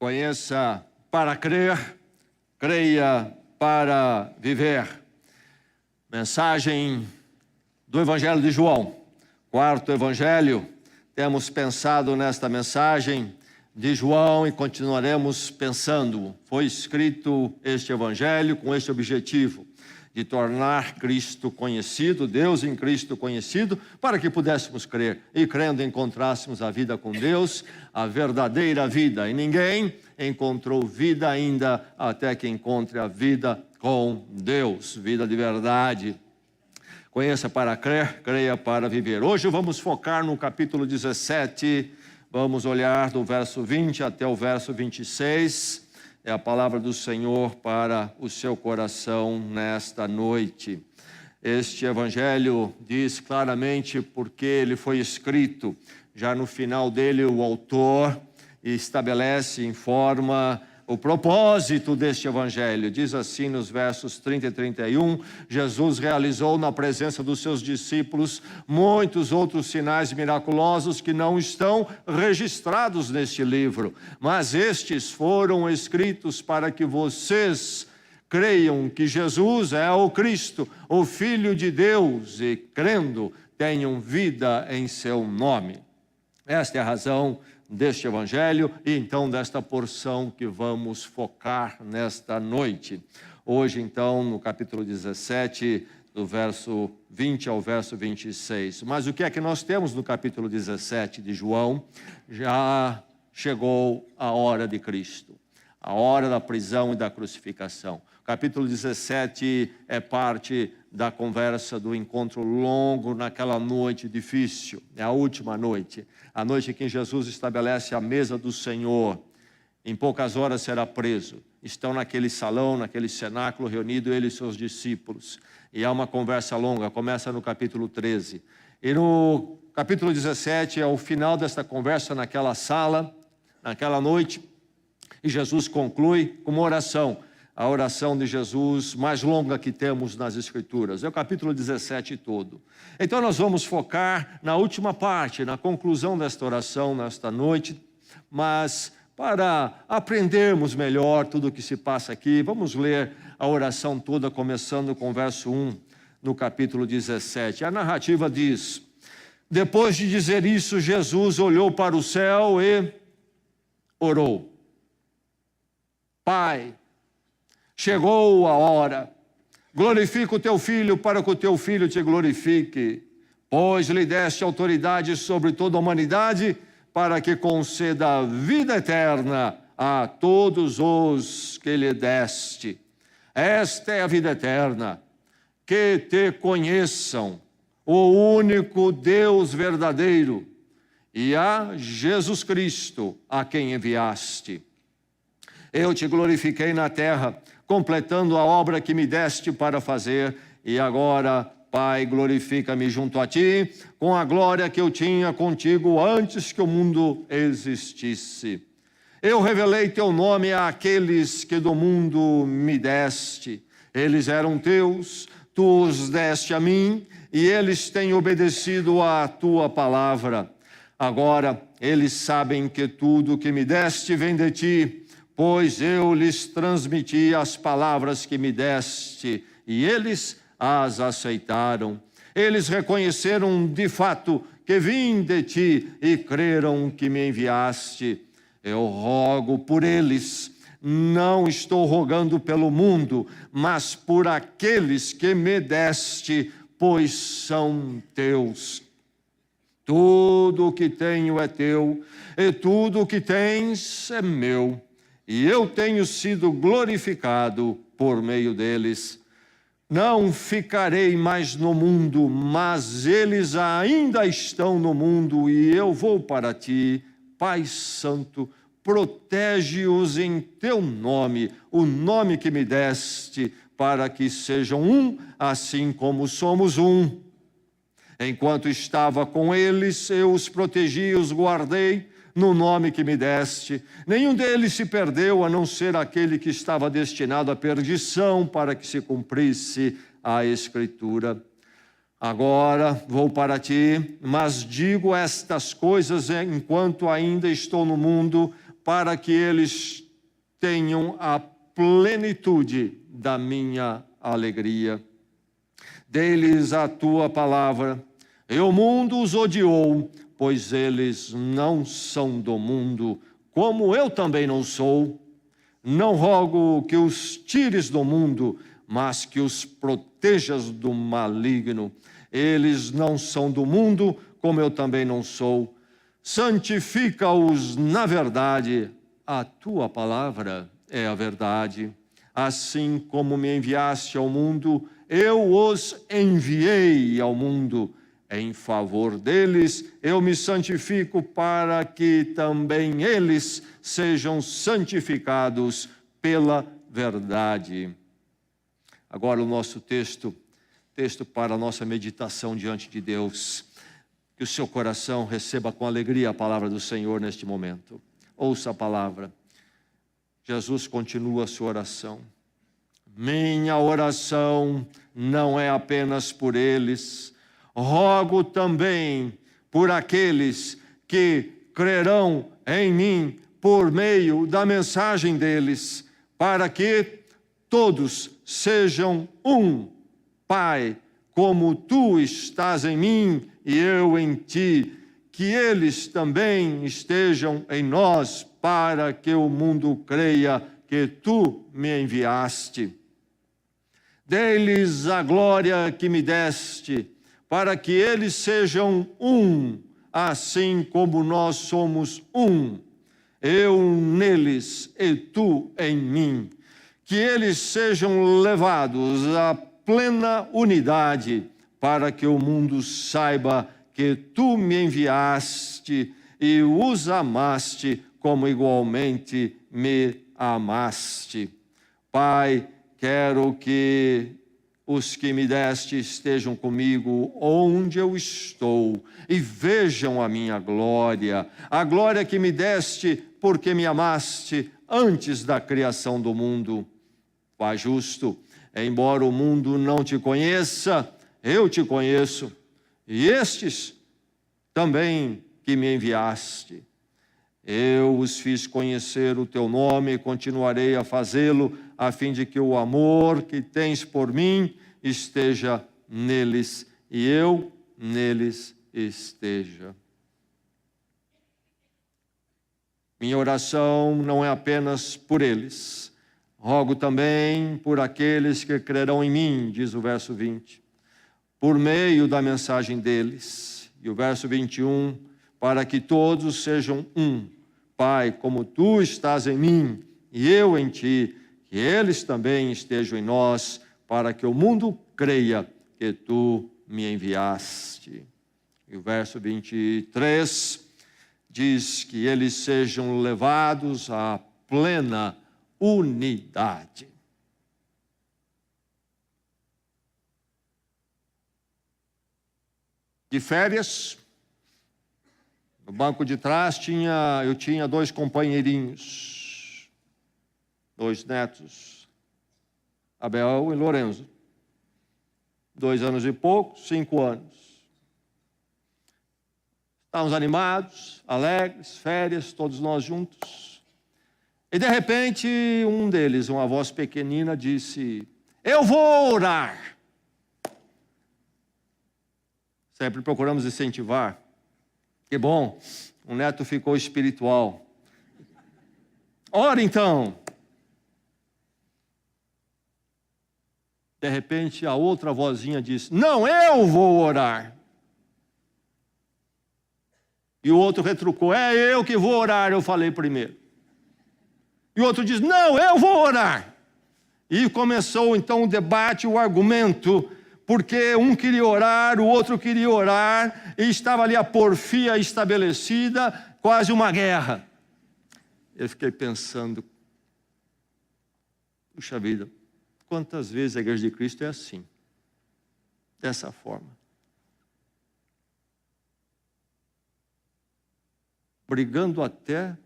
Conheça para crer, creia para viver. Mensagem do Evangelho de João, quarto Evangelho. Temos pensado nesta mensagem de João e continuaremos pensando. Foi escrito este Evangelho com este objetivo, de tornar Cristo conhecido, Deus em Cristo conhecido, para que pudéssemos crer e, crendo, encontrássemos a vida com Deus, a verdadeira vida. E ninguém encontrou vida ainda até que encontre a vida com Deus, vida de verdade. Conheça para crer, creia para viver. Hoje vamos focar no capítulo 17, vamos olhar do verso 20 até o verso 26. É a palavra do Senhor para o seu coração nesta noite. Este evangelho diz claramente porque ele foi escrito. Já no final dele, o autor estabelece, informa o propósito deste evangelho. Diz assim nos versos 30 e 31, Jesus realizou na presença dos seus discípulos muitos outros sinais miraculosos que não estão registrados neste livro, mas estes foram escritos para que vocês creiam que Jesus é o Cristo, o Filho de Deus, e crendo tenham vida em seu nome. Esta é a razão deste evangelho e então desta porção que vamos focar nesta noite. Hoje então no capítulo 17, do verso 20 ao verso 26. Mas o que é que nós temos no capítulo 17 de João? Já chegou a hora de Cristo, a hora da prisão e da crucificação. O capítulo 17 é parte da conversa do encontro longo naquela noite difícil. É a última noite, a noite em que Jesus estabelece a mesa do Senhor. Em poucas horas será preso. Estão naquele salão, naquele cenáculo reunido ele e seus discípulos. E há uma conversa longa, começa no capítulo 13. E no capítulo 17 é o final desta conversa naquela sala, naquela noite. E Jesus conclui com uma oração. A oração de Jesus mais longa que temos nas Escrituras. É o capítulo 17 todo. Então nós vamos focar na última parte, na conclusão desta oração nesta noite. Mas para aprendermos melhor tudo o que se passa aqui, vamos ler a oração toda, começando com o verso 1, no capítulo 17. A narrativa diz: depois de dizer isso, Jesus olhou para o céu e orou. Pai, chegou a hora, glorifica o teu filho para que o teu filho te glorifique, pois lhe deste autoridade sobre toda a humanidade para que conceda a vida eterna a todos os que lhe deste. Esta é a vida eterna, que te conheçam, o único Deus verdadeiro, e a Jesus Cristo, a quem enviaste. Eu te glorifiquei na terra, completando a obra que me deste para fazer, e agora, Pai, glorifica-me junto a ti, com a glória que eu tinha contigo antes que o mundo existisse. Eu revelei teu nome àqueles que do mundo me deste. Eles eram teus, tu os deste a mim, e eles têm obedecido à tua palavra. Agora, eles sabem que tudo que me deste vem de ti, pois eu lhes transmiti as palavras que me deste, e eles as aceitaram. Eles reconheceram de fato que vim de ti e creram que me enviaste. Eu rogo por eles, não estou rogando pelo mundo, mas por aqueles que me deste, pois são teus. Tudo o que tenho é teu, e tudo o que tens é meu. E eu tenho sido glorificado por meio deles. Não ficarei mais no mundo, mas eles ainda estão no mundo, e eu vou para ti. Pai Santo, protege-os em teu nome, o nome que me deste, para que sejam um, assim como somos um. Enquanto estava com eles, eu os protegi e os guardei, no nome que me deste. Nenhum deles se perdeu, a não ser aquele que estava destinado à perdição, para que se cumprisse a Escritura. Agora vou para ti, mas digo estas coisas enquanto ainda estou no mundo, para que eles tenham a plenitude da minha alegria. Dê-lhes a tua palavra, e o mundo os odiou, pois eles não são do mundo, como eu também não sou. Não rogo que os tires do mundo, mas que os protejas do maligno. Eles não são do mundo, como eu também não sou. Santifica-os na verdade, a tua palavra é a verdade. Assim como me enviaste ao mundo, eu os enviei ao mundo. Em favor deles, eu me santifico para que também eles sejam santificados pela verdade. Agora o nosso texto para a nossa meditação diante de Deus. Que o seu coração receba com alegria a palavra do Senhor neste momento. Ouça a palavra. Jesus continua a sua oração. Minha oração não é apenas por eles, rogo também por aqueles que crerão em mim por meio da mensagem deles, para que todos sejam um. Pai, como tu estás em mim e eu em ti, que eles também estejam em nós, para que o mundo creia que tu me enviaste. Dê-lhes a glória que me deste, para que eles sejam um, assim como nós somos um. Eu neles e tu em mim. Que eles sejam levados à plena unidade, para que o mundo saiba que tu me enviaste e os amaste como igualmente me amaste. Pai, quero que os que me deste estejam comigo onde eu estou e vejam a minha glória, a glória que me deste porque me amaste antes da criação do mundo. Pai justo, embora o mundo não te conheça, eu te conheço, e estes também que me enviaste. Eu os fiz conhecer o teu nome e continuarei a fazê-lo, a fim de que o amor que tens por mim esteja neles e eu neles esteja. Minha oração não é apenas por eles, rogo também por aqueles que crerão em mim, diz o verso 20, por meio da mensagem deles. E o verso 21, para que todos sejam um. Pai, como tu estás em mim e eu em ti, que eles também estejam em nós, para que o mundo creia que tu me enviaste. E o verso 23 diz que eles sejam levados à plena unidade. De férias, no banco de trás eu tinha 2 companheirinhos, 2 netos, Abel e Lorenzo. 2 anos e pouco, 5 anos. Estávamos animados, alegres, férias, todos nós juntos. E de repente, um deles, uma voz pequenina, disse: eu vou orar. Sempre procuramos incentivar. Que bom, o neto ficou espiritual. Ora então. De repente, a outra vozinha disse: não, eu vou orar. E o outro retrucou: é eu que vou orar, eu falei primeiro. E o outro diz: não, eu vou orar. E começou então o debate, o argumento, porque um queria orar, o outro queria orar, e estava ali a porfia estabelecida, quase uma guerra. Eu fiquei pensando, puxa vida, quantas vezes a Igreja de Cristo é assim, dessa forma. Brigando até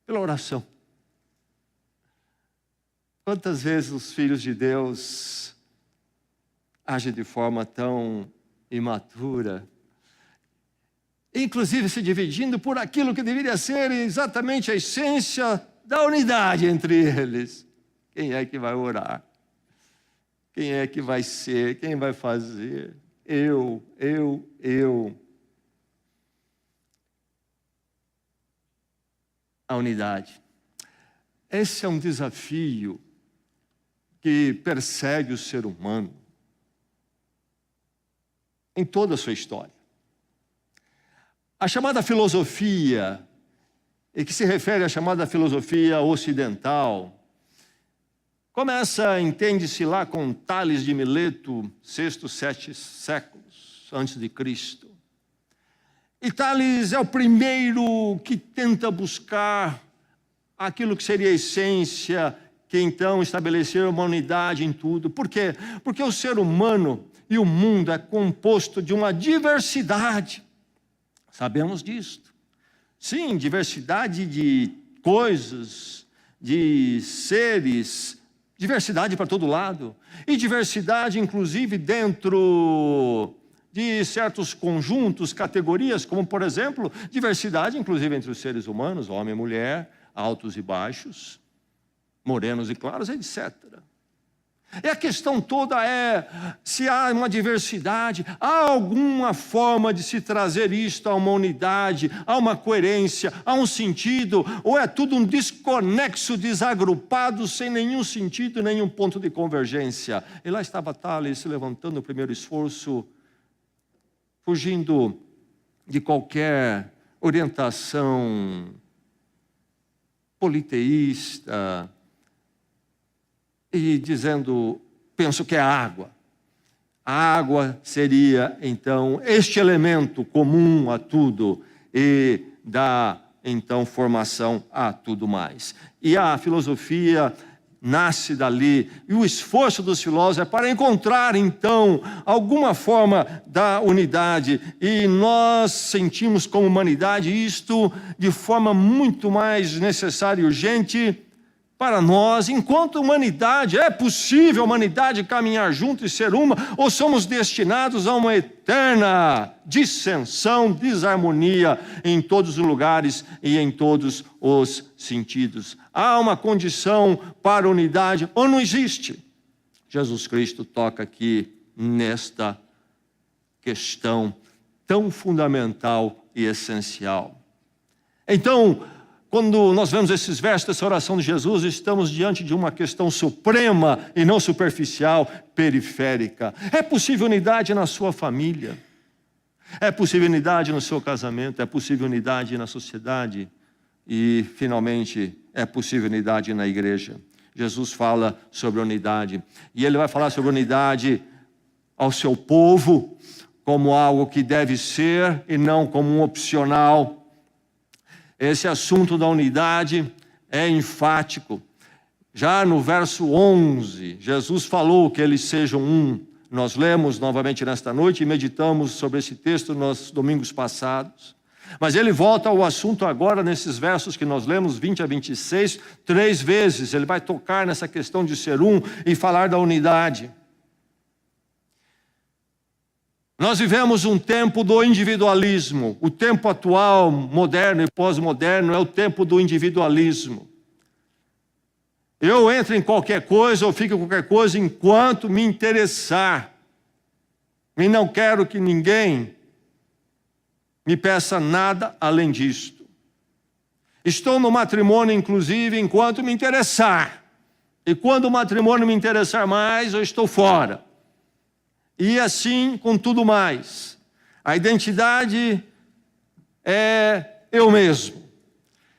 pela oração. Quantas vezes os filhos de Deus agem de forma tão imatura inclusive se dividindo por aquilo que deveria ser exatamente a essência da unidade entre eles. Quem é que vai orar? Quem é que vai ser? Quem vai fazer? Eu. A unidade. Esse é um desafio que persegue o ser humano em toda a sua história. A chamada filosofia, e que se refere à chamada filosofia ocidental, começa, entende-se lá com Tales de Mileto, 6º, 7 séculos antes de Cristo. E Tales é o primeiro que tenta buscar aquilo que seria a essência, que então estabeleceu uma unidade em tudo. Por quê? Porque o ser humano e o mundo é composto de uma diversidade. Sabemos disto. Sim, diversidade de coisas, de seres, diversidade para todo lado. E diversidade, inclusive, dentro de certos conjuntos, categorias, como, por exemplo, diversidade, inclusive, entre os seres humanos, homem e mulher, altos e baixos, morenos e claros, etc. E a questão toda é, se há uma diversidade, há alguma forma de se trazer isto a uma unidade, a uma coerência, a um sentido, ou é tudo um desconexo, desagrupado, sem nenhum sentido, nenhum ponto de convergência? E lá estava Tales se levantando o primeiro esforço, fugindo de qualquer orientação politeísta, e dizendo, penso que é a água. A água seria, então, este elemento comum a tudo e dá, então, formação a tudo mais. E a filosofia nasce dali, e o esforço dos filósofos é para encontrar, então, alguma forma da unidade, e nós sentimos como humanidade isto de forma muito mais necessária e urgente para nós. Enquanto humanidade, é possível a humanidade caminhar junto e ser uma, ou somos destinados a uma eterna dissensão, desarmonia em todos os lugares e em todos os sentidos? Há uma condição para a unidade ou não existe? Jesus Cristo toca aqui nesta questão tão fundamental e essencial. Então, quando nós vemos esses versos dessa oração de Jesus, estamos diante de uma questão suprema e não superficial, periférica. É possível unidade na sua família? É possível unidade no seu casamento? É possível unidade na sociedade? E, finalmente, é possível unidade na igreja? Jesus fala sobre unidade. E ele vai falar sobre unidade ao seu povo, como algo que deve ser e não como um opcional. Esse assunto da unidade é enfático. Já no verso 11, Jesus falou que eles sejam um. Nós lemos novamente nesta noite e meditamos sobre esse texto nos domingos passados. Mas ele volta ao assunto agora nesses versos que nós lemos, 20 a 26, 3 vezes. Ele vai tocar nessa questão de ser um e falar da unidade. Nós vivemos um tempo do individualismo. O tempo atual, moderno e pós-moderno, é o tempo do individualismo. Eu entro em qualquer coisa ou fico em qualquer coisa enquanto me interessar. E não quero que ninguém me peça nada além disto. Estou no matrimônio, inclusive, enquanto me interessar. E quando o matrimônio me interessar mais, eu estou fora. E assim com tudo mais. A identidade é eu mesmo.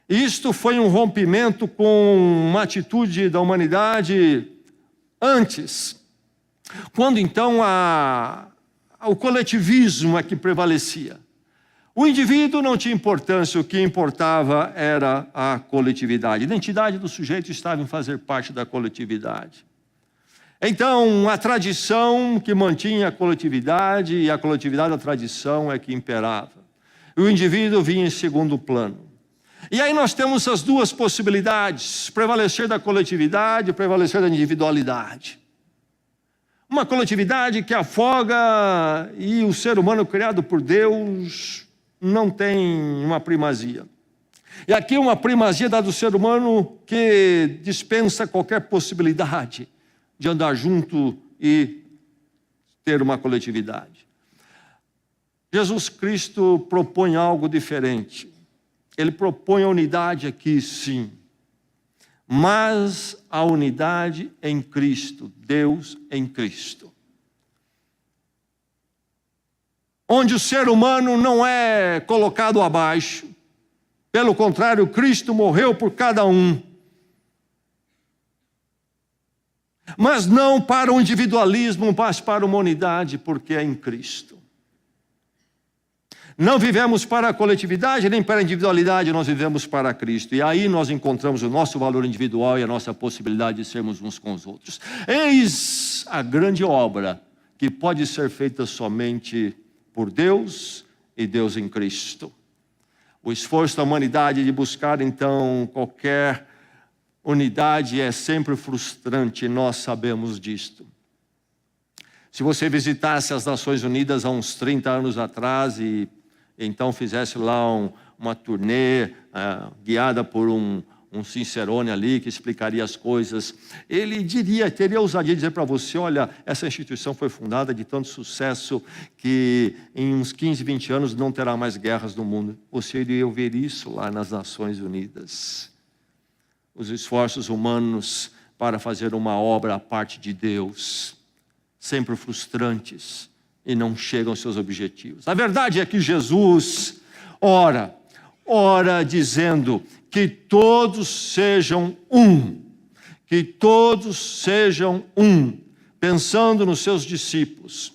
Isto foi um rompimento com uma atitude da humanidade antes, quando então o coletivismo é que prevalecia. O indivíduo não tinha importância, o que importava era a coletividade. A identidade do sujeito estava em fazer parte da coletividade. Então, a tradição que mantinha a coletividade e a coletividade, a tradição é que imperava. O indivíduo vinha em segundo plano. E aí nós temos as duas possibilidades, prevalecer da coletividade e prevalecer da individualidade. Uma coletividade que afoga e o ser humano criado por Deus não tem uma primazia. E aqui uma primazia dada do ser humano que dispensa qualquer possibilidade de andar junto e ter uma coletividade. Jesus Cristo propõe algo diferente. Ele propõe a unidade aqui, sim. Mas a unidade em Cristo, Deus em Cristo. Onde o ser humano não é colocado abaixo. Pelo contrário, Cristo morreu por cada um. Mas não para o individualismo, mas para uma unidade, porque é em Cristo. Não vivemos para a coletividade, nem para a individualidade, nós vivemos para Cristo. E aí nós encontramos o nosso valor individual e a nossa possibilidade de sermos uns com os outros. Eis a grande obra que pode ser feita somente por Deus e Deus em Cristo. O esforço da humanidade de buscar, então, qualquer unidade é sempre frustrante, nós sabemos disto. Se você visitasse as Nações Unidas há uns 30 anos atrás e então fizesse lá uma turnê guiada por um Cicerone ali que explicaria as coisas, ele teria ousadia de dizer para você, olha, essa instituição foi fundada de tanto sucesso que em uns 15, 20 anos não terá mais guerras no mundo. Você iria ouvir isso lá nas Nações Unidas. Os esforços humanos para fazer uma obra à parte de Deus, sempre frustrantes e não chegam aos seus objetivos. A verdade é que Jesus ora dizendo que todos sejam um, que todos sejam um, pensando nos seus discípulos,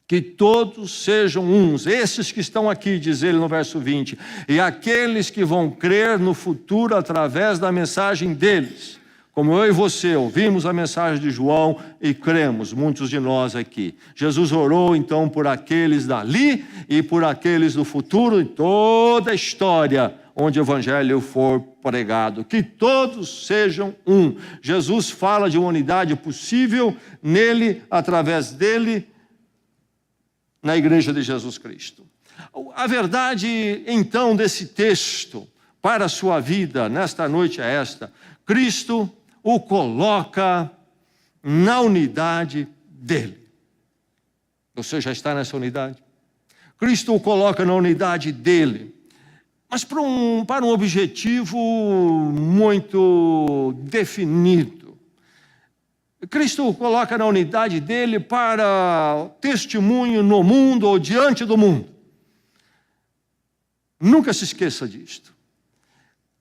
que todos sejam uns, esses que estão aqui, diz ele no verso 20, e aqueles que vão crer no futuro através da mensagem deles. Como eu e você ouvimos a mensagem de João e cremos, muitos de nós aqui. Jesus orou então por aqueles dali e por aqueles do futuro, em toda a história onde o evangelho for pregado. Que todos sejam um. Jesus fala de uma unidade possível nele, através dele, na igreja de Jesus Cristo. A verdade então desse texto para a sua vida nesta noite é esta: Cristo o coloca na unidade dele. Você já está nessa unidade? Cristo o coloca na unidade dele, mas para um objetivo muito definido. Cristo o coloca na unidade dele para testemunho no mundo ou diante do mundo. Nunca se esqueça disto.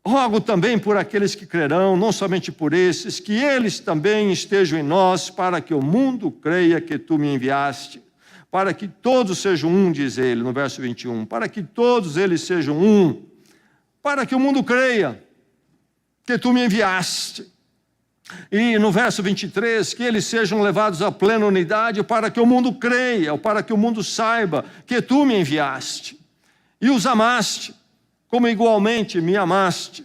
Rogo também por aqueles que crerão, não somente por esses, que eles também estejam em nós, para que o mundo creia que tu me enviaste, para que todos sejam um, diz ele no verso 21, para que todos eles sejam um, para que o mundo creia que tu me enviaste. E no verso 23, que eles sejam levados à plena unidade, para que o mundo creia, ou para que o mundo saiba que tu me enviaste e os amaste, como igualmente me amaste.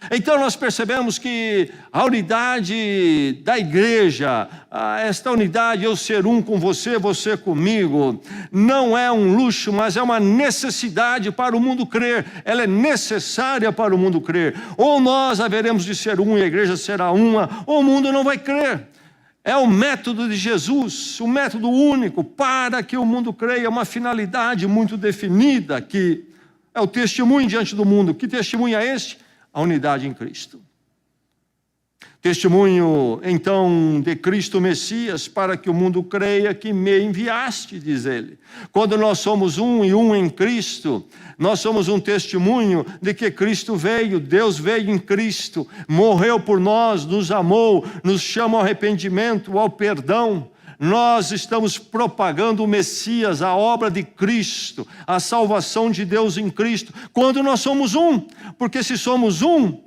Então nós percebemos que a unidade da igreja, esta unidade, eu ser um com você, você comigo, não é um luxo, mas é uma necessidade para o mundo crer. Ela é necessária para o mundo crer. Ou nós haveremos de ser um e a igreja será uma, ou o mundo não vai crer. É o método de Jesus, o método único para que o mundo creia, uma finalidade muito definida, que é o testemunho diante do mundo. Que testemunho é este? A unidade em Cristo. Testemunho, então, de Cristo Messias, para que o mundo creia que me enviaste, diz ele. Quando nós somos um e um em Cristo, nós somos um testemunho de que Cristo veio, Deus veio em Cristo, morreu por nós, nos amou, nos chama ao arrependimento, ao perdão. Nós estamos propagando o Messias, a obra de Cristo, a salvação de Deus em Cristo, quando nós somos um, porque se somos um,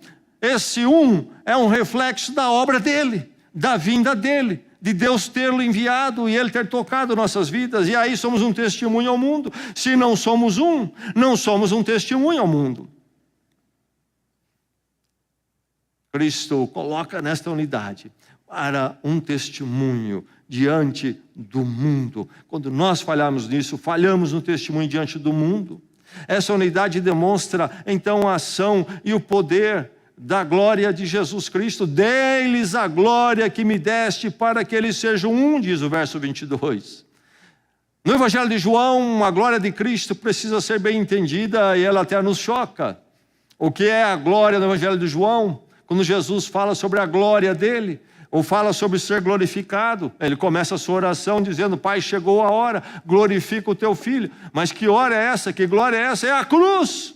esse um é um reflexo da obra dele, da vinda dele, de Deus tê-lo enviado e ele ter tocado nossas vidas, e aí somos um testemunho ao mundo. Se não somos um, não somos um testemunho ao mundo. Cristo coloca nesta unidade para um testemunho diante do mundo. Quando nós falhamos nisso, falhamos no testemunho diante do mundo. Essa unidade demonstra, então, a ação e o poder da glória de Jesus Cristo. Dei-lhes a glória que me deste, para que eles sejam um, diz o verso 22. No Evangelho de João, a glória de Cristo precisa ser bem entendida e ela até nos choca. O que é a glória no Evangelho de João? Quando Jesus fala sobre a glória dele, ou fala sobre ser glorificado, ele começa a sua oração dizendo: Pai, chegou a hora, glorifica o teu filho. Mas que hora é essa? Que glória é essa? É a cruz,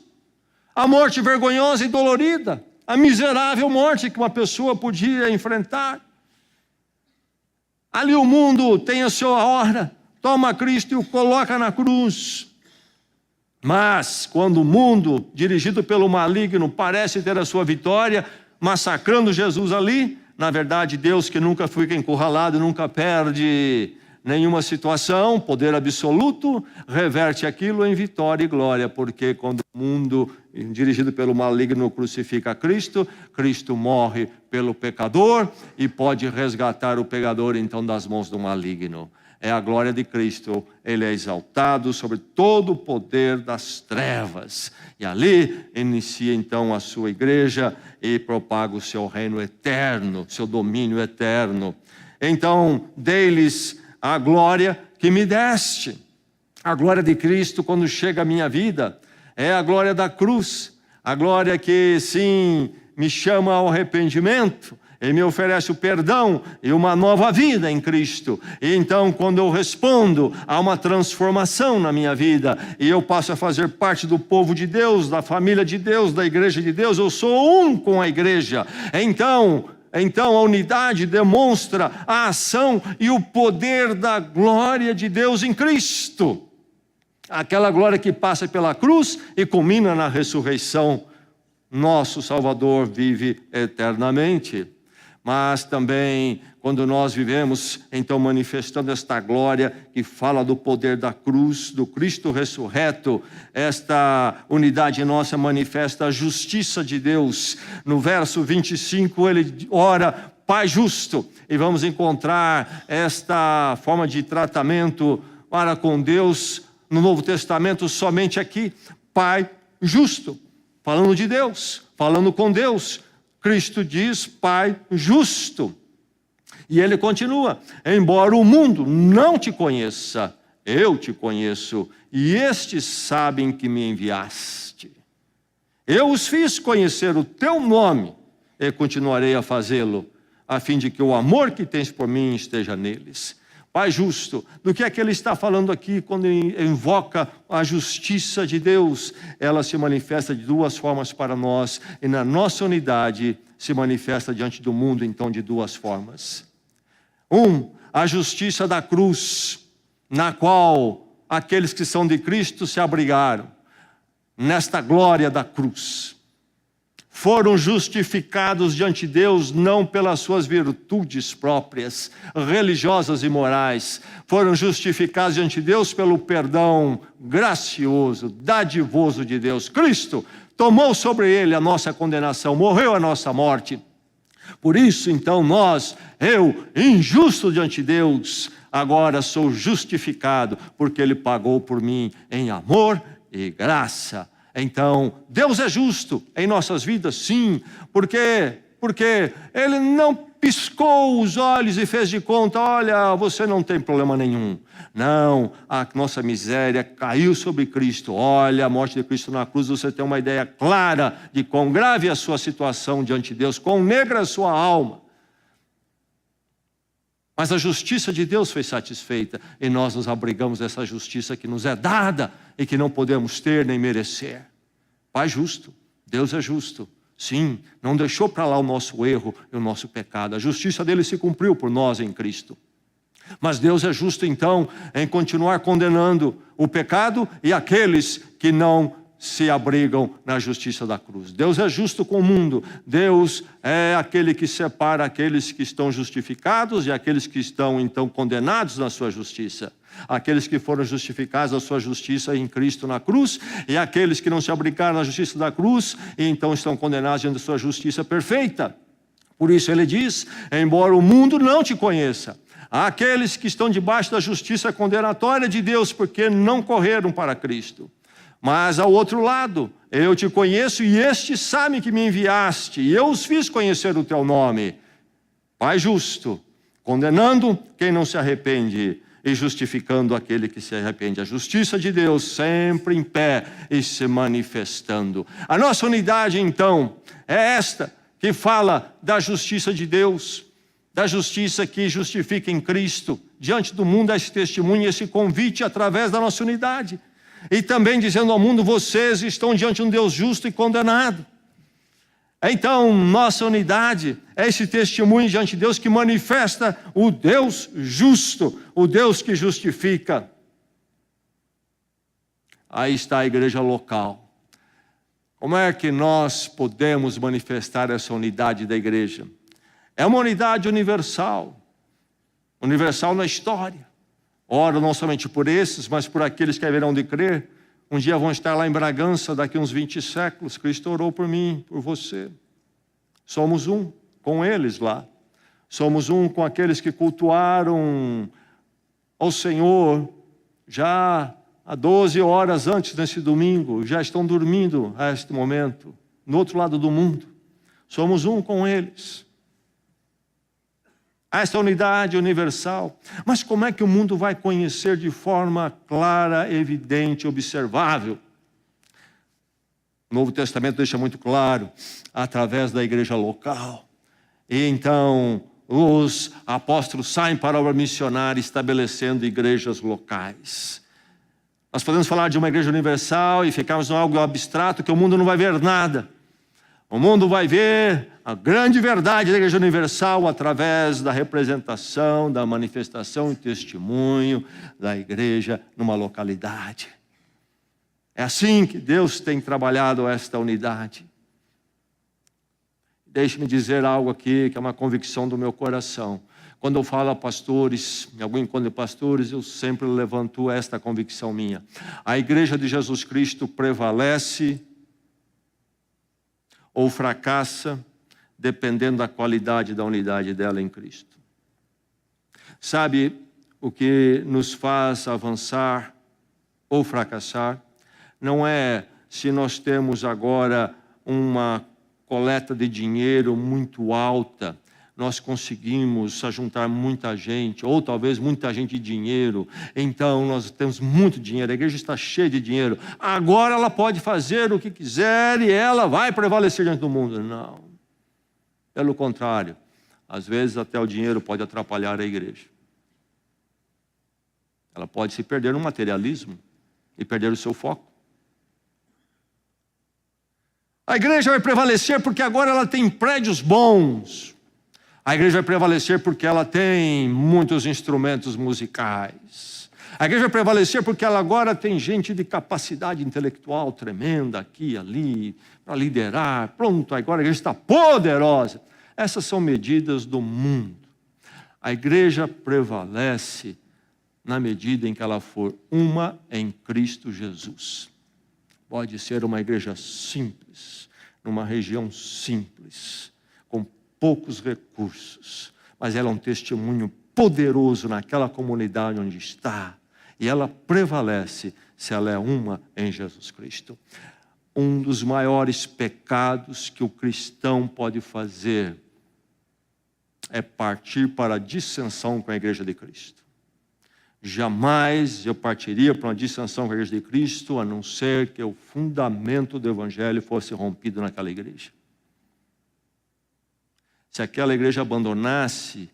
a morte vergonhosa e dolorida, a miserável morte que uma pessoa podia enfrentar. Ali o mundo tem a sua hora, toma Cristo e o coloca na cruz. Mas quando o mundo, dirigido pelo maligno, parece ter a sua vitória, massacrando Jesus ali, na verdade, Deus, que nunca fica encurralado, nunca perde nenhuma situação, poder absoluto, reverte aquilo em vitória e glória, porque quando o mundo, dirigido pelo maligno, crucifica Cristo, Cristo morre pelo pecador e pode resgatar o pecador, então, das mãos do maligno. É a glória de Cristo, ele é exaltado sobre todo o poder das trevas. E ali inicia então a sua igreja e propaga o seu reino eterno, seu domínio eterno. Então, dei-lhes a glória que me deste. A glória de Cristo, quando chega à minha vida, é a glória da cruz. A glória que, sim, me chama ao arrependimento. Ele me oferece o perdão e uma nova vida em Cristo. E então, quando eu respondo, há uma transformação na minha vida. E eu passo a fazer parte do povo de Deus, da família de Deus, da igreja de Deus. Eu sou um com a igreja. Então a unidade demonstra a ação e o poder da glória de Deus em Cristo. Aquela glória que passa pela cruz e culmina na ressurreição. Nosso Salvador vive eternamente. Mas também, quando nós vivemos, então, manifestando esta glória que fala do poder da cruz, do Cristo ressurreto, esta unidade nossa manifesta a justiça de Deus. No verso 25, ele ora: Pai justo, e vamos encontrar esta forma de tratamento para com Deus no Novo Testamento somente aqui. Pai justo, falando de Deus, falando com Deus. Cristo diz: Pai justo. E ele continua: embora o mundo não te conheça, eu te conheço, e estes sabem que me enviaste. Eu os fiz conhecer o teu nome, e continuarei a fazê-lo, a fim de que o amor que tens por mim esteja neles. Pai justo, do que é que ele está falando aqui quando invoca a justiça de Deus? Ela se manifesta de duas formas para nós, e na nossa unidade se manifesta diante do mundo, então, de duas formas. A justiça da cruz, na qual aqueles que são de Cristo se abrigaram, nesta glória da cruz. Foram justificados diante de Deus não pelas suas virtudes próprias, religiosas e morais. Foram justificados diante de Deus pelo perdão gracioso, dadivoso de Deus. Cristo tomou sobre ele a nossa condenação, morreu a nossa morte. Por isso, então, eu, injusto diante de Deus, agora sou justificado, porque ele pagou por mim em amor e graça. Então, Deus é justo em nossas vidas, sim, porque ele não piscou os olhos e fez de conta: olha, você não tem problema nenhum. Não, a nossa miséria caiu sobre Cristo. Olha, a morte de Cristo na cruz, você tem uma ideia clara de quão grave é a sua situação diante de Deus, quão negra é a sua alma. Mas a justiça de Deus foi satisfeita, e nós nos abrigamos dessa justiça que nos é dada e que não podemos ter nem merecer. Pai justo, Deus é justo. Sim, não deixou para lá o nosso erro e o nosso pecado. A justiça dele se cumpriu por nós em Cristo. Mas Deus é justo, então, em continuar condenando o pecado e aqueles que não se abrigam na justiça da cruz. Deus é justo com o mundo. Deus é aquele que separa aqueles que estão justificados e aqueles que estão, então, condenados na sua justiça. Aqueles que foram justificados na sua justiça em Cristo na cruz, e aqueles que não se abrigaram na justiça da cruz e então estão condenados diante da sua justiça perfeita. Por isso ele diz, embora o mundo não te conheça, há aqueles que estão debaixo da justiça condenatória de Deus, porque não correram para Cristo. Mas ao outro lado, eu te conheço e estes sabem que me enviaste, e eu os fiz conhecer o teu nome. Pai justo, condenando quem não se arrepende e justificando aquele que se arrepende. A justiça de Deus sempre em pé e se manifestando. A nossa unidade, então, é esta, que fala da justiça de Deus, da justiça que justifica em Cristo. Diante do mundo, esse testemunho, esse convite através da nossa unidade. E também dizendo ao mundo, vocês estão diante de um Deus justo e condenado. Então, nossa unidade é esse testemunho diante de Deus que manifesta o Deus justo, o Deus que justifica. Aí está a igreja local. Como é que nós podemos manifestar essa unidade da igreja? É uma unidade universal, universal na história. Ora, não somente por esses, mas por aqueles que haverão de crer. Um dia vão estar lá em Bragança, daqui uns 20 séculos. Cristo orou por mim, por você. Somos um com eles lá. Somos um com aqueles que cultuaram ao Senhor já há 12 horas antes desse domingo. Já estão dormindo a este momento, no outro lado do mundo. Somos um com eles. Essa unidade universal. Mas como é que o mundo vai conhecer de forma clara, evidente, observável? O Novo Testamento deixa muito claro, através da igreja local. E então, os apóstolos saem para a obra missionária, estabelecendo igrejas locais. Nós podemos falar de uma igreja universal e ficarmos em algo abstrato, que o mundo não vai ver nada. O mundo vai ver a grande verdade da igreja universal através da representação, da manifestação e testemunho da igreja numa localidade. É assim que Deus tem trabalhado esta unidade. Deixe-me dizer algo aqui que é uma convicção do meu coração. Quando eu falo a pastores, em algum encontro de pastores, eu sempre levanto esta convicção minha. A igreja de Jesus Cristo prevalece ou fracassa, dependendo da qualidade da unidade dela em Cristo. Sabe o que nos faz avançar ou fracassar? Não é se nós temos agora uma coleta de dinheiro muito alta, nós conseguimos ajuntar muita gente, ou talvez muita gente de dinheiro, então nós temos muito dinheiro, a igreja está cheia de dinheiro, agora ela pode fazer o que quiser e ela vai prevalecer diante do mundo. Não, pelo contrário, às vezes até o dinheiro pode atrapalhar a igreja. Ela pode se perder no materialismo e perder o seu foco. A igreja vai prevalecer porque agora ela tem prédios bons. A igreja vai prevalecer porque ela tem muitos instrumentos musicais. A igreja vai prevalecer porque ela agora tem gente de capacidade intelectual tremenda aqui e ali, para liderar. Pronto, agora a igreja está poderosa. Essas são medidas do mundo. A igreja prevalece na medida em que ela for uma em Cristo Jesus. Pode ser uma igreja simples, numa região simples, com poucos recursos, mas ela é um testemunho poderoso naquela comunidade onde está, e ela prevalece se ela é uma em Jesus Cristo. Um dos maiores pecados que o cristão pode fazer é partir para a dissensão com a igreja de Cristo. Jamais eu partiria para uma dissensão com a igreja de Cristo, a não ser que o fundamento do evangelho fosse rompido naquela igreja. Se aquela igreja abandonasse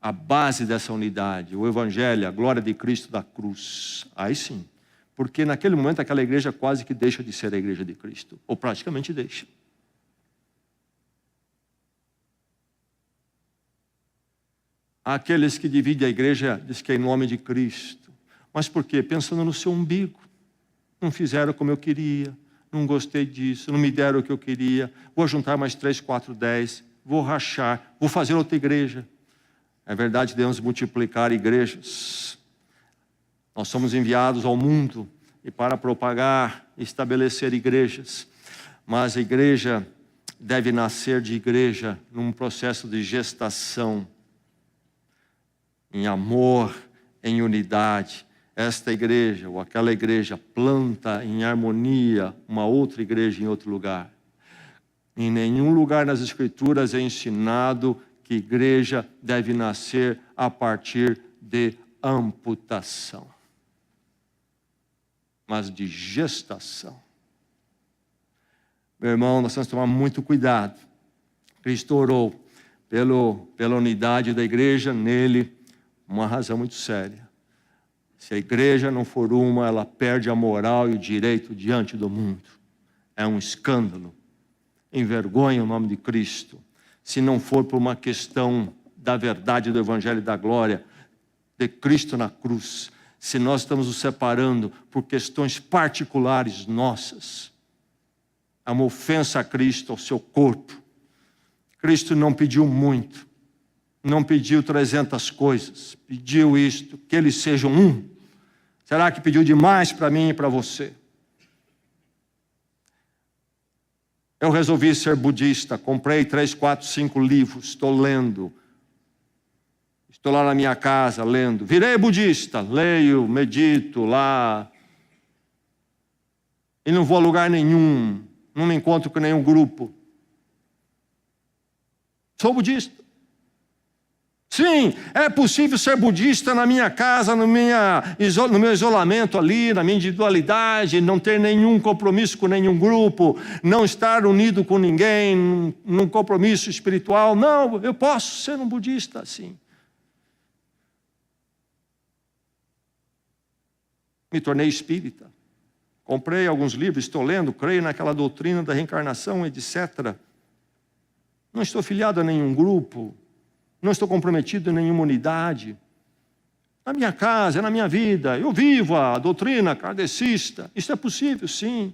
a base dessa unidade, o evangelho, a glória de Cristo da cruz, aí sim, porque naquele momento aquela igreja quase que deixa de ser a igreja de Cristo, ou praticamente deixa. Aqueles que dividem a igreja, diz que é em nome de Cristo. Mas por quê? Pensando no seu umbigo. Não fizeram como eu queria, não gostei disso, não me deram o que eu queria, vou juntar mais 3, 4, 10, vou rachar, vou fazer outra igreja. É verdade, devemos multiplicar igrejas. Nós somos enviados ao mundo e para propagar, estabelecer igrejas. Mas a igreja deve nascer de igreja num processo de gestação, em amor, em unidade. Esta igreja ou aquela igreja planta em harmonia uma outra igreja em outro lugar. Em nenhum lugar nas Escrituras é ensinado que igreja deve nascer a partir de amputação, mas de gestação. Meu irmão, nós temos que tomar muito cuidado. Cristo orou pela unidade da igreja, nele, uma razão muito séria. Se a igreja não for uma, ela perde a moral e o direito diante do mundo. É um escândalo. Envergonha o nome de Cristo. Se não for por uma questão da verdade do Evangelho e da glória, de Cristo na cruz, se nós estamos nos separando por questões particulares nossas, é uma ofensa a Cristo, ao seu corpo. Cristo não pediu muito, não pediu 300 coisas, pediu isto, que eles sejam um. Será que pediu demais para mim e para você? Eu resolvi ser budista, comprei 3, 4, 5 livros, estou lendo. Estou lá na minha casa lendo. Virei budista, leio, medito lá. E não vou a lugar nenhum, não me encontro com nenhum grupo. Sou budista. Sim, é possível ser budista na minha casa, no meu isolamento ali, na minha individualidade, não ter nenhum compromisso com nenhum grupo, não estar unido com ninguém, num compromisso espiritual. Não, eu posso ser um budista assim. Me tornei espírita. Comprei alguns livros, estou lendo, creio naquela doutrina da reencarnação, etc. Não estou filiado a nenhum grupo. Não estou comprometido em nenhuma unidade. Na minha casa, na minha vida, eu vivo a doutrina kardecista. Isso é possível, sim.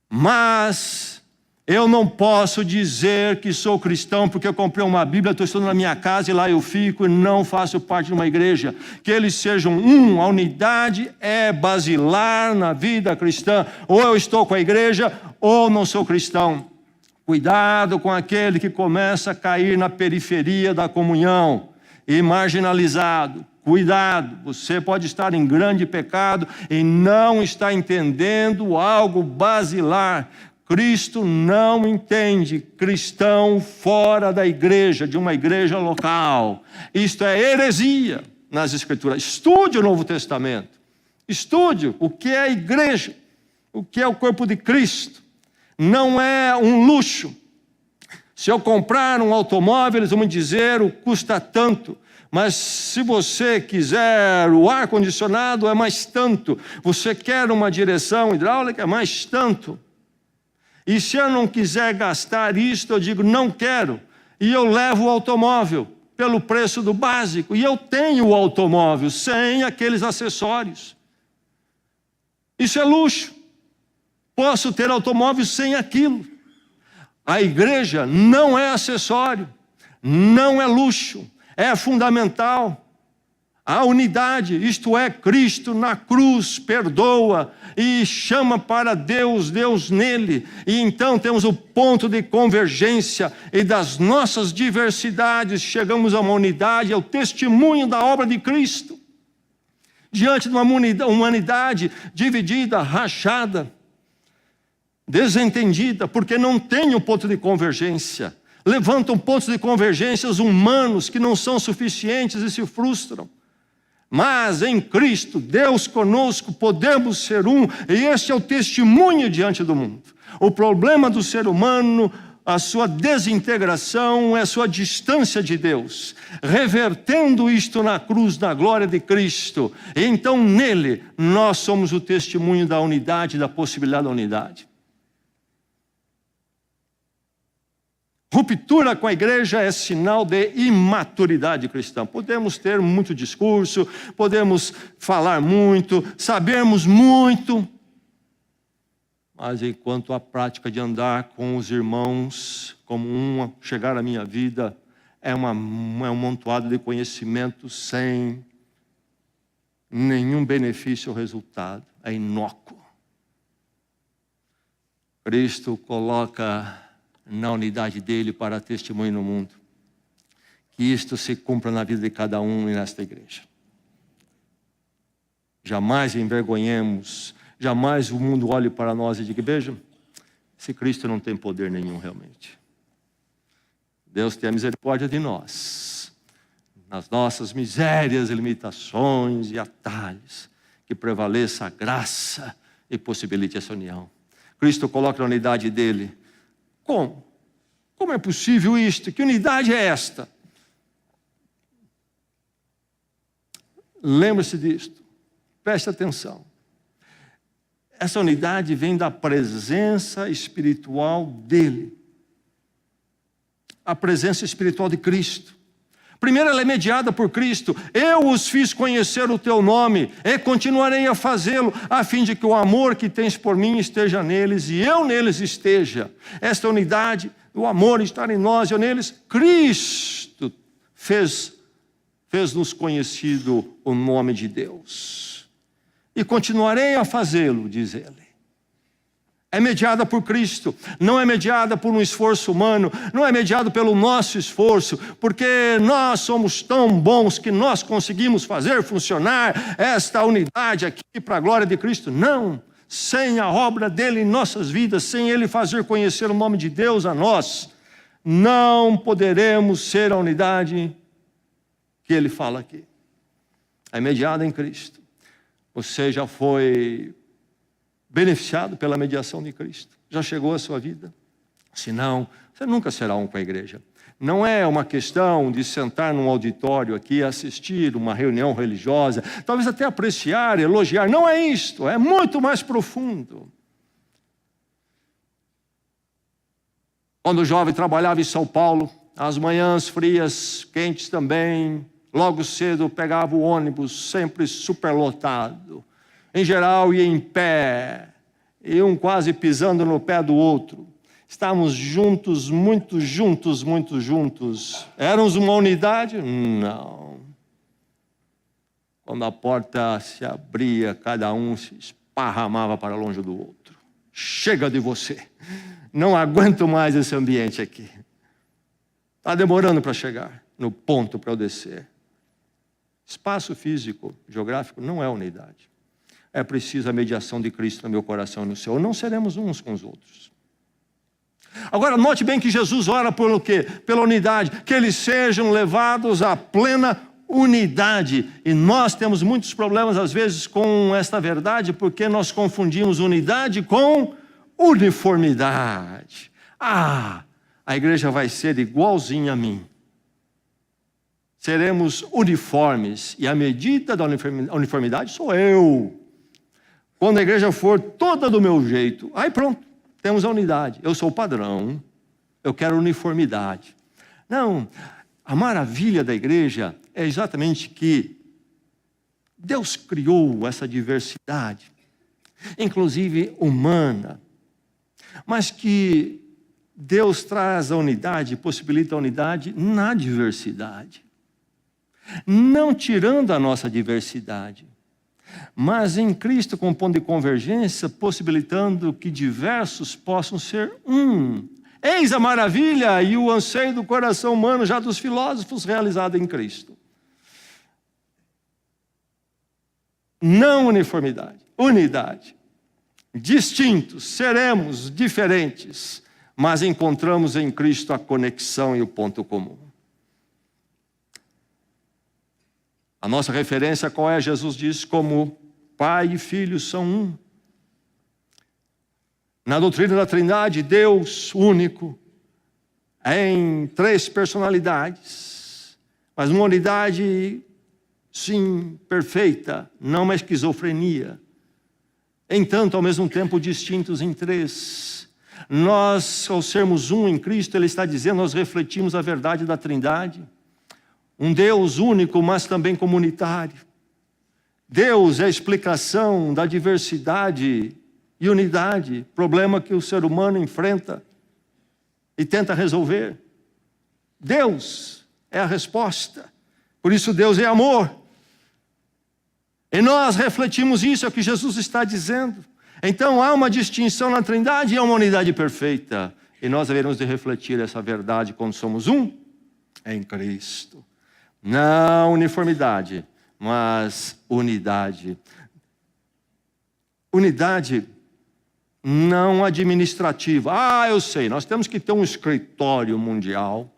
Mas eu não posso dizer que sou cristão porque eu comprei uma Bíblia, estou estudando na minha casa e lá eu fico e não faço parte de uma igreja. Que eles sejam um, a unidade é basilar na vida cristã. Ou eu estou com a igreja ou não sou cristão. Cuidado com aquele que começa a cair na periferia da comunhão e marginalizado. Cuidado, você pode estar em grande pecado e não está entendendo algo basilar. Cristo não entende cristão fora da igreja, de uma igreja local. Isto é heresia nas Escrituras. Estude o Novo Testamento. Estude o que é a igreja, o que é o corpo de Cristo. Não é um luxo. Se eu comprar um automóvel, eles vão me dizer, custa tanto. Mas se você quiser o ar-condicionado, é mais tanto. Você quer uma direção hidráulica, é mais tanto. E se eu não quiser gastar isto, eu digo, não quero. E eu levo o automóvel pelo preço do básico. E eu tenho o automóvel sem aqueles acessórios. Isso é luxo. Posso ter automóvel sem aquilo. A igreja não é acessório, não é luxo, é fundamental. A unidade, isto é, Cristo na cruz perdoa e chama para Deus, Deus nele. E então temos o ponto de convergência e das nossas diversidades chegamos a uma unidade, é o testemunho da obra de Cristo. Diante de uma humanidade dividida, rachada, desentendida, porque não tem um ponto de convergência. Levantam pontos de convergências humanos que não são suficientes e se frustram. Mas em Cristo, Deus conosco, podemos ser um, e este é o testemunho diante do mundo. O problema do ser humano, a sua desintegração, é a sua distância de Deus. Revertendo isto na cruz, na glória de Cristo, e então nele nós somos o testemunho da unidade, da possibilidade da unidade. Ruptura com a igreja é sinal de imaturidade cristã. Podemos ter muito discurso, podemos falar muito, sabermos muito, mas enquanto a prática de andar com os irmãos, como chegar à minha vida, é um amontoado de conhecimento sem nenhum benefício ou resultado, é inócuo. Cristo coloca na unidade dele para testemunho no mundo. Que isto se cumpra na vida de cada um e nesta igreja. Jamais envergonhemos, jamais o mundo olhe para nós e diga: veja, esse Cristo não tem poder nenhum realmente. Deus tenha misericórdia de nós, nas nossas misérias, limitações e atalhos, que prevaleça a graça e possibilite essa união. Cristo coloca na unidade dele. Como? Como é possível isto? Que unidade é esta? Lembre-se disto. Preste atenção. Essa unidade vem da presença espiritual dele. A presença espiritual de Cristo. Primeiro, ela é mediada por Cristo. Eu os fiz conhecer o teu nome e continuarei a fazê-lo, a fim de que o amor que tens por mim esteja neles e eu neles esteja. Esta unidade, o amor estar em nós e eu neles, Cristo fez-nos conhecido o nome de Deus. E continuarei a fazê-lo, diz ele. É mediada por Cristo, não é mediada por um esforço humano, não é mediada pelo nosso esforço, porque nós somos tão bons que nós conseguimos fazer funcionar esta unidade aqui para a glória de Cristo. Não, sem a obra dele em nossas vidas, sem ele fazer conhecer o nome de Deus a nós, não poderemos ser a unidade que ele fala aqui. É mediada em Cristo. Você já foi beneficiado pela mediação de Cristo? Já chegou à sua vida? Se não, você nunca será um com a igreja. Não é uma questão de sentar num auditório aqui e assistir uma reunião religiosa, talvez até apreciar, elogiar. Não é isto, é muito mais profundo. Quando o jovem trabalhava em São Paulo, as manhãs frias, quentes também, logo cedo pegava o ônibus, sempre superlotado. Em geral, ia em pé, e um quase pisando no pé do outro. Estávamos juntos, muito juntos, muito juntos. Éramos uma unidade? Não. Quando a porta se abria, cada um se esparramava para longe do outro. Chega de você. Não aguento mais esse ambiente aqui. Está demorando para chegar no ponto para eu descer. Espaço físico, geográfico, não é unidade. É preciso a mediação de Cristo no meu coração e no seu. Não seremos uns com os outros. Agora, note bem que Jesus ora pelo quê? Pela unidade. Que eles sejam levados à plena unidade. E nós temos muitos problemas, às vezes, com esta verdade, porque nós confundimos unidade com uniformidade. A igreja vai ser igualzinha a mim. Seremos uniformes. E a medida da uniformidade sou eu. Quando a igreja for toda do meu jeito, aí pronto, temos a unidade. Eu sou o padrão, eu quero uniformidade. Não, a maravilha da igreja é exatamente que Deus criou essa diversidade, inclusive humana, mas que Deus traz a unidade, possibilita a unidade na diversidade. Não tirando a nossa diversidade, mas em Cristo com ponto de convergência, possibilitando que diversos possam ser um. Eis a maravilha e o anseio do coração humano, já dos filósofos, realizado em Cristo. Não uniformidade, unidade. Distintos, seremos diferentes, mas encontramos em Cristo a conexão e o ponto comum. A nossa referência qual é? Jesus diz como Pai e Filho são um. Na doutrina da Trindade, Deus único, em três personalidades, mas uma unidade, sim, perfeita, não uma esquizofrenia. Entanto, ao mesmo tempo, distintos em três. Nós, ao sermos um em Cristo, Ele está dizendo, nós refletimos a verdade da Trindade. Um Deus único, mas também comunitário. Deus é a explicação da diversidade e unidade, problema que o ser humano enfrenta e tenta resolver. Deus é a resposta. Por isso Deus é amor. E nós refletimos isso, é o que Jesus está dizendo. Então há uma distinção na Trindade e há uma unidade perfeita. E nós devemos de refletir essa verdade quando somos um em Cristo. Não uniformidade, mas unidade. Unidade não administrativa. Eu sei, nós temos que ter um escritório mundial,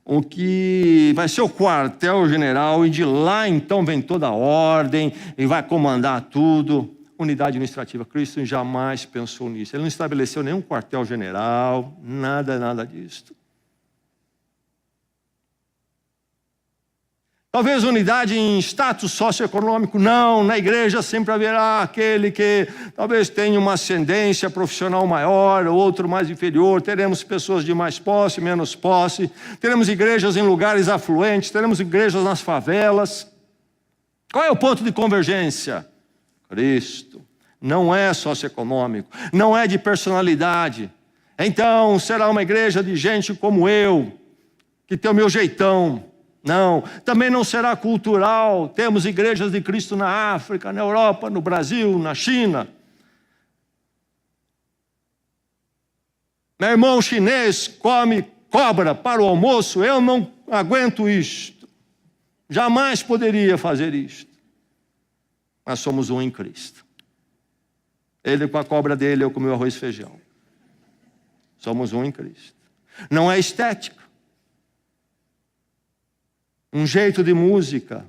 o que vai ser o quartel-general, e de lá então vem toda a ordem e vai comandar tudo. Unidade administrativa. Cristo jamais pensou nisso. Ele não estabeleceu nenhum quartel-general, nada disso. Talvez unidade em status socioeconômico, não. Na igreja sempre haverá aquele que talvez tenha uma ascendência profissional maior, outro mais inferior. Teremos pessoas de mais posse, menos posse. Teremos igrejas em lugares afluentes, teremos igrejas nas favelas. Qual é o ponto de convergência? Cristo. Não é socioeconômico, não é de personalidade. Então será uma igreja de gente como eu, que tem o meu jeitão. Não, também não será cultural. Temos igrejas de Cristo na África, na Europa, no Brasil, na China. Meu irmão chinês come cobra para o almoço, eu não aguento isto. Jamais poderia fazer isto. Mas somos um em Cristo. Ele com a cobra dele, eu com o meu arroz e feijão. Somos um em Cristo. Não é estética. Um jeito de música,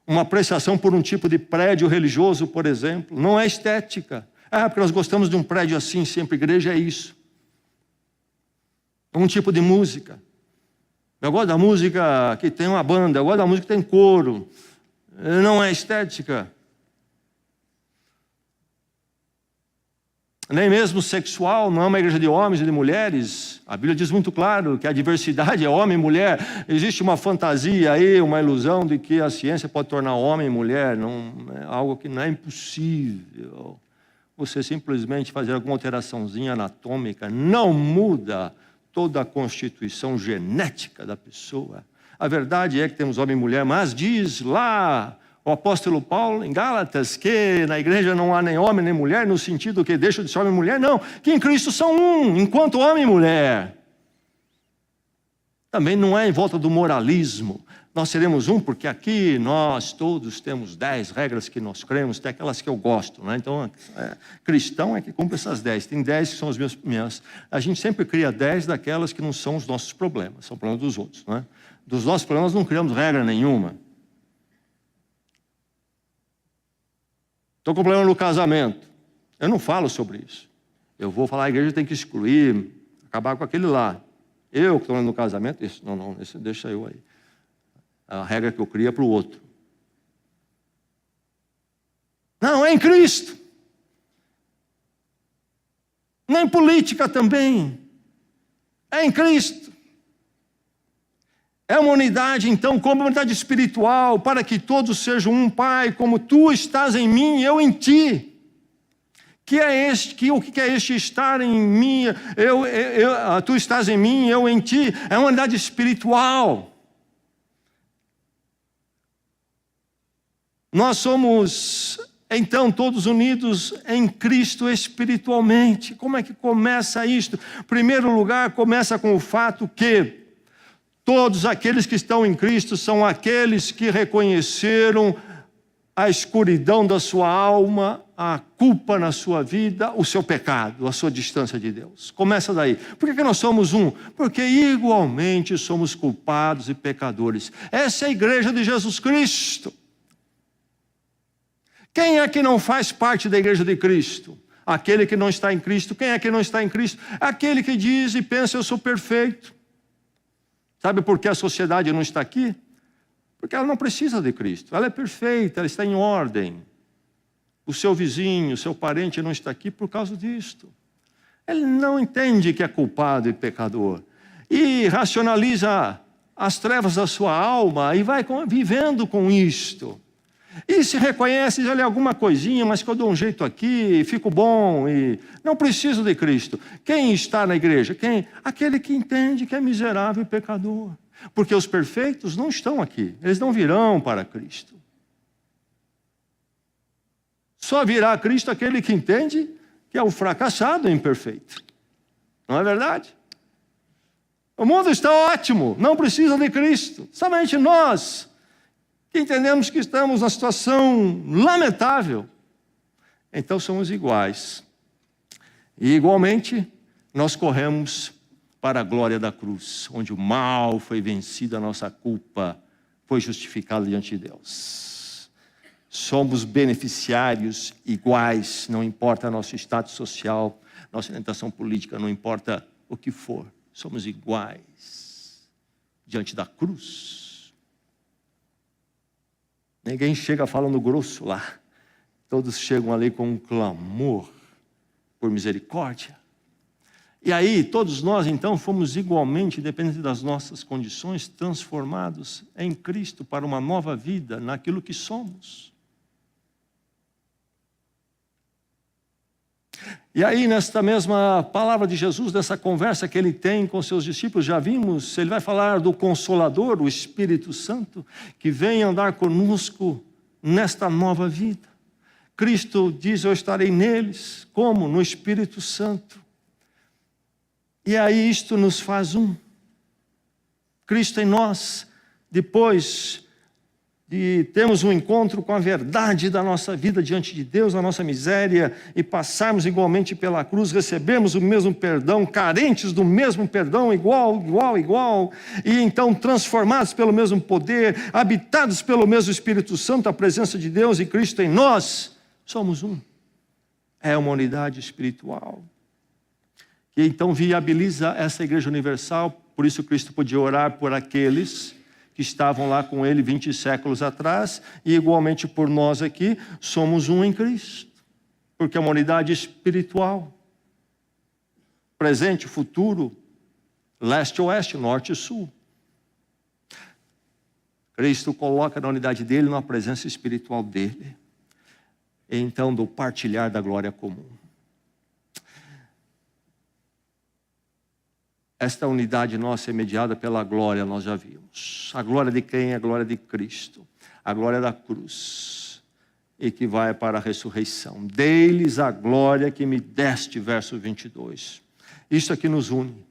uma apreciação por um tipo de prédio religioso, por exemplo, não é estética. Porque nós gostamos de um prédio assim, sempre igreja é isso. Um tipo de música. Eu gosto da música que tem uma banda, eu gosto da música que tem coro. Não é estética. Nem mesmo sexual, não é uma igreja de homens e de mulheres. A Bíblia diz muito claro que a diversidade é homem e mulher. Existe uma fantasia aí, uma ilusão de que a ciência pode tornar homem e mulher. Não, é algo que não é impossível. Você simplesmente fazer alguma alteraçãozinha anatômica não muda toda a constituição genética da pessoa. A verdade é que temos homem e mulher, mas diz lá o apóstolo Paulo, em Gálatas, que na igreja não há nem homem nem mulher, no sentido que deixa de ser homem e mulher, não, que em Cristo são um, enquanto homem e mulher. Também não é em volta do moralismo. Nós seremos um porque aqui nós todos temos 10 regras que nós cremos, tem aquelas que eu gosto, né? Então, cristão é que cumpre essas 10. Tem 10 que são as minhas. A gente sempre cria 10 daquelas que não são os nossos problemas, são problemas dos outros, né? Dos nossos problemas não criamos regra nenhuma. Estou com problema no casamento. Eu não falo sobre isso. Eu vou falar, a igreja tem que excluir, acabar com aquele lá. Eu que estou no casamento, isso, não, esse deixa eu aí. A regra que eu crio é para o outro. Não, é em Cristo. Nem política também. É em Cristo. É uma unidade, então, como uma unidade espiritual, para que todos sejam um, Pai, como Tu estás em mim e eu em Ti. O que é este estar em mim, Tu estás em mim e eu em Ti? É uma unidade espiritual. Nós somos, então, todos unidos em Cristo espiritualmente. Como é que começa isto? Em primeiro lugar, começa com o fato que todos aqueles que estão em Cristo são aqueles que reconheceram a escuridão da sua alma, a culpa na sua vida, o seu pecado, a sua distância de Deus. Começa daí. Por que nós somos um? Porque igualmente somos culpados e pecadores. Essa é a igreja de Jesus Cristo. Quem é que não faz parte da igreja de Cristo? Aquele que não está em Cristo. Quem é que não está em Cristo? Aquele que diz e pensa, eu sou perfeito. Sabe por que a sociedade não está aqui? Porque ela não precisa de Cristo. Ela é perfeita, ela está em ordem. O seu vizinho, o seu parente não está aqui por causa disto. Ele não entende que é culpado e pecador. E racionaliza as trevas da sua alma e vai vivendo com isto. E se reconhece, olha, alguma coisinha, mas que eu dou um jeito aqui, fico bom, e não preciso de Cristo. Quem está na igreja? Quem? Aquele que entende que é miserável e pecador. Porque os perfeitos não estão aqui, eles não virão para Cristo. Só virá a Cristo aquele que entende que é o fracassado e imperfeito. Não é verdade? O mundo está ótimo, não precisa de Cristo. Somente nós que entendemos que estamos numa situação lamentável, então somos iguais. E igualmente, nós corremos para a glória da cruz, onde o mal foi vencido, a nossa culpa foi justificada diante de Deus. Somos beneficiários iguais, não importa nosso status social, nossa orientação política, não importa o que for. Somos iguais diante da cruz. Ninguém chega falando grosso lá. Todos chegam ali com um clamor por misericórdia. E aí, todos nós, então, fomos igualmente, independente das nossas condições, transformados em Cristo para uma nova vida, naquilo que somos. E aí, nesta mesma palavra de Jesus, dessa conversa que ele tem com seus discípulos, já vimos, ele vai falar do Consolador, o Espírito Santo, que vem andar conosco nesta nova vida. Cristo diz, eu estarei neles, como? No Espírito Santo. E aí isto nos faz um. Cristo em nós, depois de termos um encontro com a verdade da nossa vida diante de Deus, a nossa miséria, e passarmos igualmente pela cruz, recebemos o mesmo perdão, carentes do mesmo perdão, igual, e então transformados pelo mesmo poder, habitados pelo mesmo Espírito Santo, a presença de Deus e Cristo em nós, somos um. É uma unidade espiritual. E então viabiliza essa igreja universal, por isso Cristo podia orar por aqueles que estavam lá com ele 20 séculos atrás, e igualmente por nós aqui, somos um em Cristo, porque é uma unidade espiritual, presente, futuro, leste, oeste, norte e sul. Cristo coloca na unidade dele, na presença espiritual dele, e então do partilhar da glória comum. Esta unidade nossa é mediada pela glória, nós já vimos. A glória de quem? A glória de Cristo. A glória da cruz. E que vai para a ressurreição. Dei-lhes a glória que me deste, verso 22. Isso aqui nos une.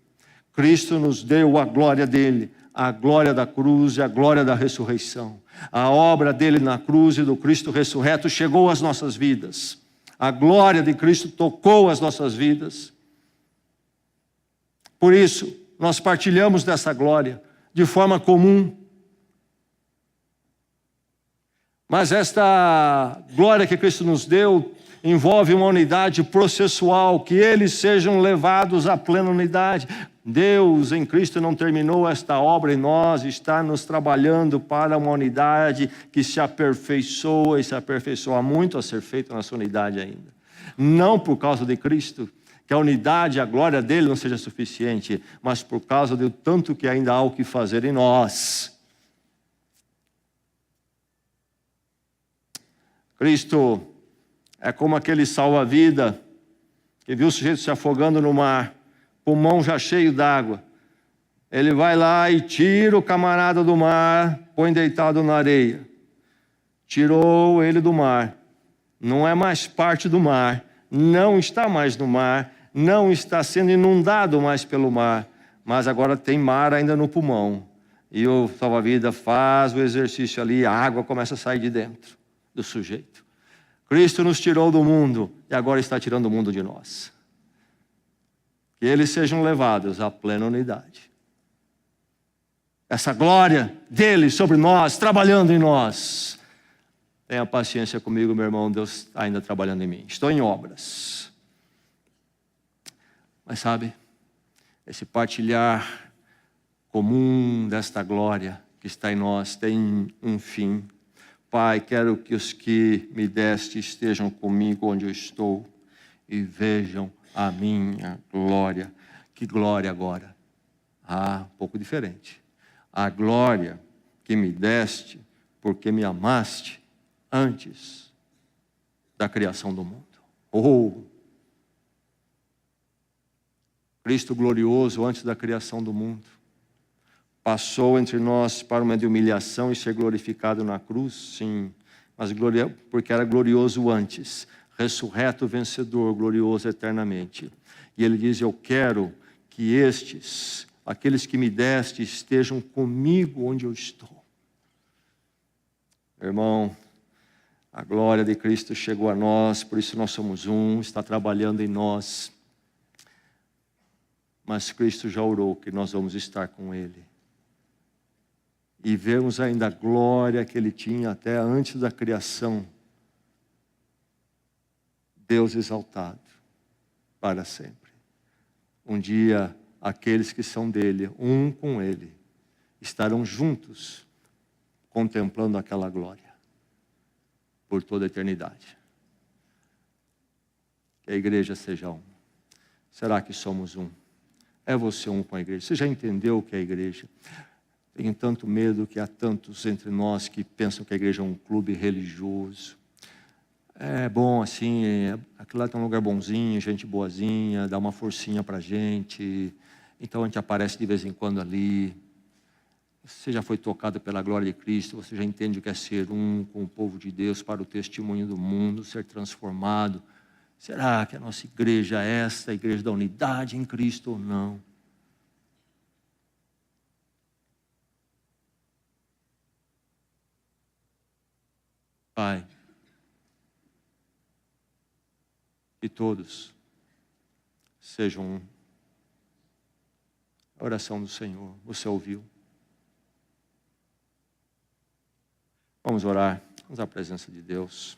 Cristo nos deu a glória dele, a glória da cruz e a glória da ressurreição. A obra dele na cruz e do Cristo ressurreto chegou às nossas vidas. A glória de Cristo tocou as nossas vidas. Por isso, nós partilhamos dessa glória de forma comum. Mas esta glória que Cristo nos deu envolve uma unidade processual, que eles sejam levados à plena unidade. Deus em Cristo não terminou esta obra em nós, está nos trabalhando para uma unidade que se aperfeiçoa e se aperfeiçoa muito a ser feita nessa unidade ainda. Não por causa de Cristo, que a unidade, a glória dele não seja suficiente, mas por causa do tanto que ainda há o que fazer em nós. Cristo é como aquele salva-vida que viu o sujeito se afogando no mar, pulmão já cheio d'água. Ele vai lá e tira o camarada do mar, põe deitado na areia. Tirou ele do mar. Não é mais parte do mar. Não está mais no mar, não está sendo inundado mais pelo mar, mas agora tem mar ainda no pulmão. E o salva-vida faz o exercício ali, a água começa a sair de dentro do sujeito. Cristo nos tirou do mundo e agora está tirando o mundo de nós. Que eles sejam levados à plena unidade. Essa glória dele sobre nós, trabalhando em nós. Tenha paciência comigo, meu irmão, Deus está ainda trabalhando em mim. Estou em obras. Mas sabe, esse partilhar comum desta glória que está em nós tem um fim. Pai, quero que os que me deste estejam comigo onde eu estou e vejam a minha glória. Que glória agora? Um pouco diferente. A glória que me deste porque me amaste antes da criação do mundo. Cristo glorioso antes da criação do mundo passou entre nós para uma de humilhação e ser glorificado na cruz, sim, mas porque era glorioso antes, ressurreto, vencedor, glorioso eternamente. E ele diz: eu quero que estes, aqueles que me deste, estejam comigo onde eu estou. Irmão, a glória de Cristo chegou a nós, por isso nós somos um, está trabalhando em nós. Mas Cristo já orou que nós vamos estar com Ele. E vemos ainda a glória que Ele tinha até antes da criação. Deus exaltado para sempre. Um dia, aqueles que são dele, um com Ele, estarão juntos, contemplando aquela glória, por toda a eternidade. Que a igreja seja um. Será que somos um? É você um com a igreja? Você já entendeu o que é a igreja? Tenho tanto medo que há tantos entre nós que pensam que a igreja é um clube religioso. É bom assim, aquilo lá tem um lugar bonzinho, gente boazinha, dá uma forcinha pra gente. Então a gente aparece de vez em quando ali. Você já foi tocado pela glória de Cristo, você já entende o que é ser um com o povo de Deus para o testemunho do mundo, ser transformado. Será que a nossa igreja é esta, a igreja da unidade em Cristo ou não? Pai, que todos sejam um. A oração do Senhor, você ouviu? Vamos orar, vamos à presença de Deus.